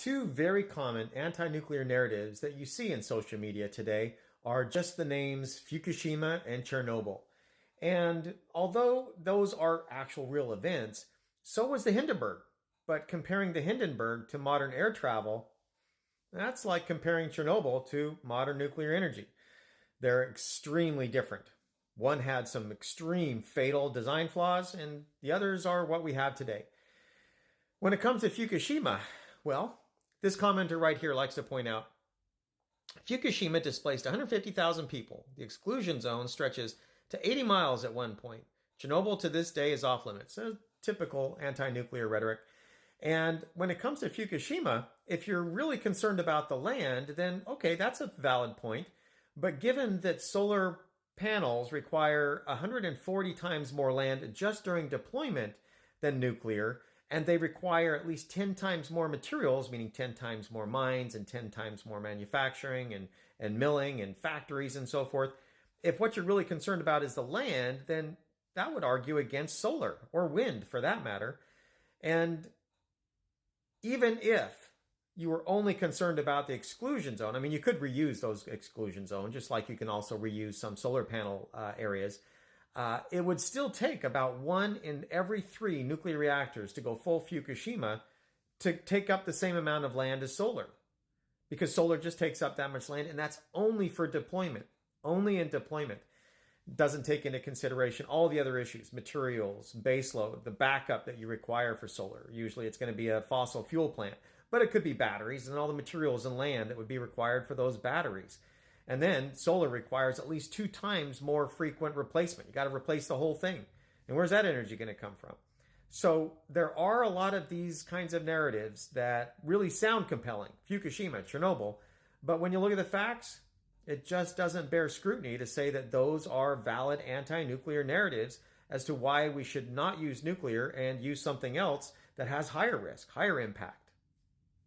Two very common anti-nuclear narratives that you see in social media today are just the names Fukushima and Chernobyl. And although those are actual real events, so was the Hindenburg. But comparing the Hindenburg to modern air travel, that's like comparing Chernobyl to modern nuclear energy. They're extremely different. One had some extreme fatal design flaws, and the others are what we have today. When it comes to Fukushima, well, this commenter right here likes to point out Fukushima displaced 150,000 people. The exclusion zone stretches to 80 miles at one point. Chernobyl to this day is off limits. So typical anti-nuclear rhetoric. And when it comes to Fukushima, if you're really concerned about the land, then okay, that's a valid point. But given that solar panels require 140 times more land just during deployment than nuclear, and they require at least 10 times more materials, meaning 10 times more mines and 10 times more manufacturing and milling and factories and so forth. If what you're really concerned about is the land, then that would argue against solar or wind for that matter. And even if you were only concerned about the exclusion zone, I mean, you could reuse those exclusion zones, just like you can also reuse some solar panel areas. It would still take about 1 in every 3 nuclear reactors to go full Fukushima to take up the same amount of land as solar. Because solar just takes up that much land, and that's only for deployment. Only in deployment. Doesn't take into consideration all the other issues, materials, baseload, the backup that you require for solar. Usually it's going to be a fossil fuel plant, but it could be batteries and all the materials and land that would be required for those batteries. And then solar requires at least 2 times more frequent replacement. You got to replace the whole thing. And where's that energy going to come from? So there are a lot of these kinds of narratives that really sound compelling. Fukushima, Chernobyl. But when you look at the facts, it just doesn't bear scrutiny to say that those are valid anti-nuclear narratives as to why we should not use nuclear and use something else that has higher risk, higher impact.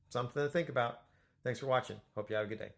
Something to think about. Thanks for watching. Hope you have a good day.